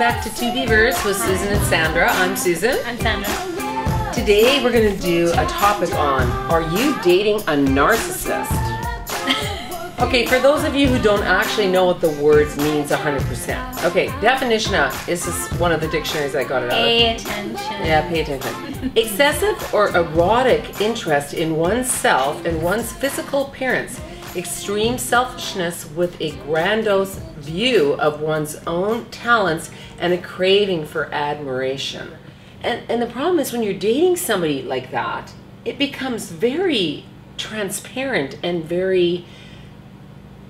back to Two Beavers with Susan and Sandra. I'm Susan. I'm Sandra. Today we're going to do a topic on, are you dating a narcissist? Okay, for those of you who don't actually know what the words means 100%. Okay, definition of, this is one of the dictionaries I got it out of. Pay attention. Yeah, pay attention. Excessive or erotic interest in oneself and one's physical appearance. Extreme selfishness with a grandiose view of one's own talents and a craving for admiration. And the problem is when you're dating somebody like that, it becomes very transparent and very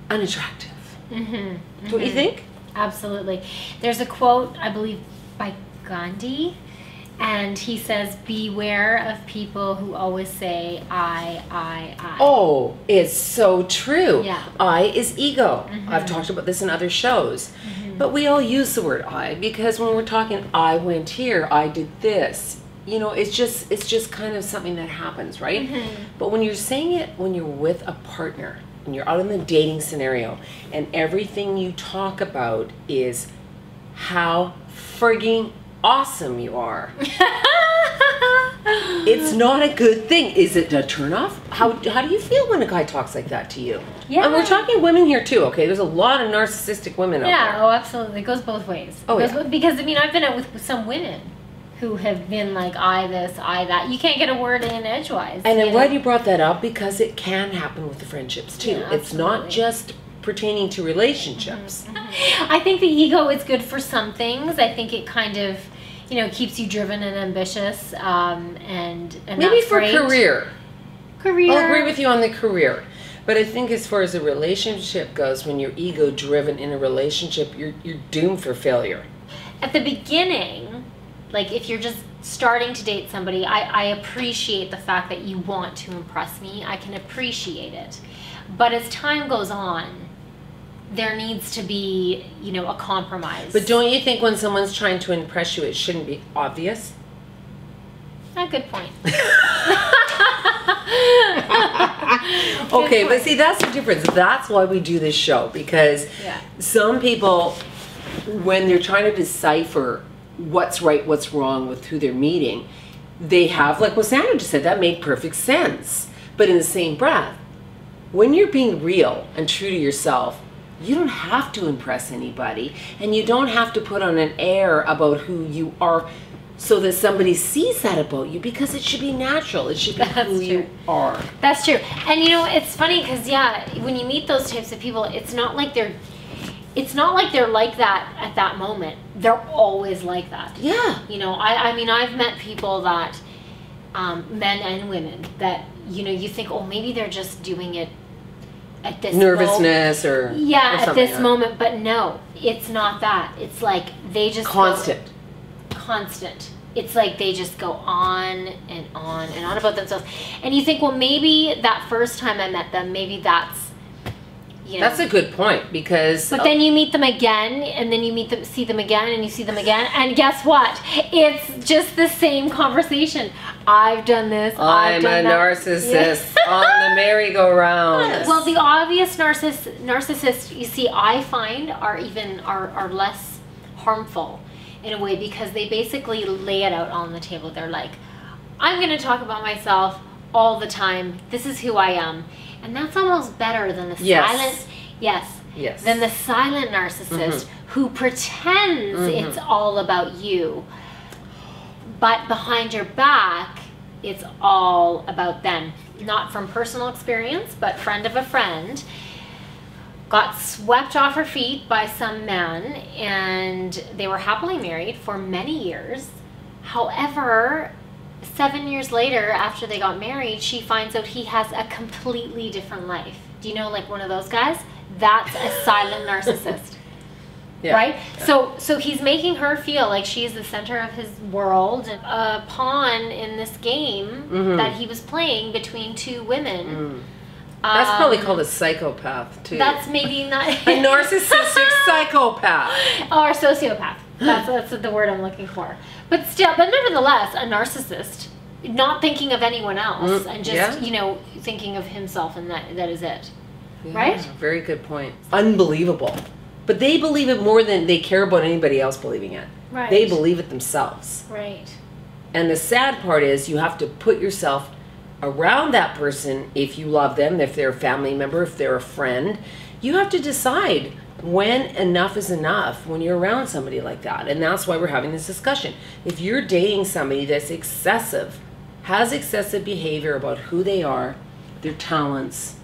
unattractive. Mm-hmm. Don't you think? Absolutely. There's a quote, I believe, by Gandhi, and he says, beware of people who always say, I. Oh, it's so true. Yeah. I is ego. Mm-hmm. I've talked about this in other shows. Mm-hmm. But we all use the word I because when we're talking, I went here, I did this. You know, it's just kind of something that happens, right? Mm-hmm. But when you're saying it when you're with a partner, when you're out in the dating scenario, and everything you talk about is how frigging awesome you are. It's not a good thing. Is it a turnoff? How do you feel when a guy talks like that to you? Yeah. And we're talking women here too, okay? There's a lot of narcissistic women out there. Yeah, oh, absolutely. It goes both ways. Oh, yeah. Because, I mean, I've been out with some women who have been like, I this, I that. You can't get a word in edgewise. And I'm glad you brought that up because it can happen with the friendships too. Yeah, it's not just pertaining to relationships. Mm-hmm. I think the ego is good for some things. I think it kind of, you know, keeps you driven and ambitious, and maybe for career. I'll agree with you on the career. But I think as far as a relationship goes, when you're ego driven in a relationship, you're doomed for failure. At the beginning, like if you're just starting to date somebody, I appreciate the fact that you want to impress me. I can appreciate it. But as time goes on, there needs to be, you know, a compromise. But don't you think when someone's trying to impress you, it shouldn't be obvious? A good point. Okay, but see, that's the difference. That's why we do this show, because some people, when they're trying to decipher what's right, what's wrong with who they're meeting, they have, like what Sandra just said, that made perfect sense. But in the same breath, when you're being real and true to yourself, you don't have to impress anybody, and you don't have to put on an air about who you are so that somebody sees that about you, because it should be natural. It should be who you are. That's true. And you know, it's funny because when you meet those types of people, it's not like they're like that at that moment. They're always like that. Yeah. You know, I mean, I've met people that, men and women, that, you know, you think, oh, maybe they're just doing it at this nervousness moment. or at this moment, but no, it's not that. It's like they just constant. It's like they just go on and on and on about themselves, and you think, well, maybe that first time I met them, maybe that's, you know, that's a good point, because but then you meet them again, and then you see them again, and you see them again, and guess what? It's just the same conversation. I've done this. I'm a narcissist on the merry-go-round. Well, the obvious narcissists, you see, I find are less harmful in a way, because they basically lay it out on the table. They're like, I'm going to talk about myself all the time. This is who I am. And that's almost better than the silent, than the silent narcissist who pretends it's all about you, but behind your back, it's all about them. Not from personal experience, but friend of a friend got swept off her feet by some man, and they were happily married for many years. However, 7 years later, after they got married, she finds out he has a completely different life. Do you know, like one of those guys? That's a silent narcissist. Yeah. Right? Yeah. So he's making her feel like she's the center of his world, a pawn in this game that he was playing between two women. That's probably called a psychopath too. That's maybe not a narcissistic psychopath or a sociopath. That's the word I'm looking for. But nevertheless, a narcissist, not thinking of anyone else and just you know, thinking of himself, and that is it. Yeah, right? Very good point. Unbelievable. But they believe it more than they care about anybody else believing it. Right. They believe it themselves. Right. And the sad part is you have to put yourself around that person if you love them, if they're a family member, if they're a friend. You have to decide when enough is enough when you're around somebody like that. And that's why we're having this discussion. If you're dating somebody that's excessive, has excessive behavior about who they are, their talents,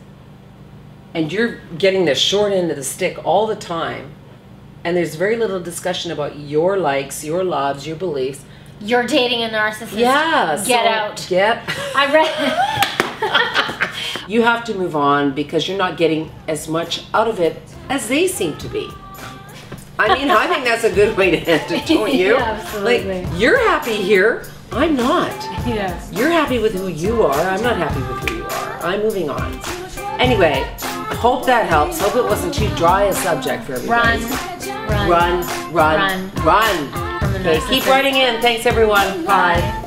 and you're getting the short end of the stick all the time, and there's very little discussion about your likes, your loves, your beliefs. You're dating a narcissist. Yeah. Get out. I read. You have to move on because you're not getting as much out of it as they seem to be. I mean, I think that's a good way to end it, don't you? Yeah, absolutely. Like, you're happy here. I'm not. Yeah. You're happy with who you are. I'm not happy with who you are. I'm moving on. Anyway, hope that helps. Hope it wasn't too dry a subject for everybody. Run. Run. From the Okay, keep narcissist. writing in. Thanks, everyone. Bye.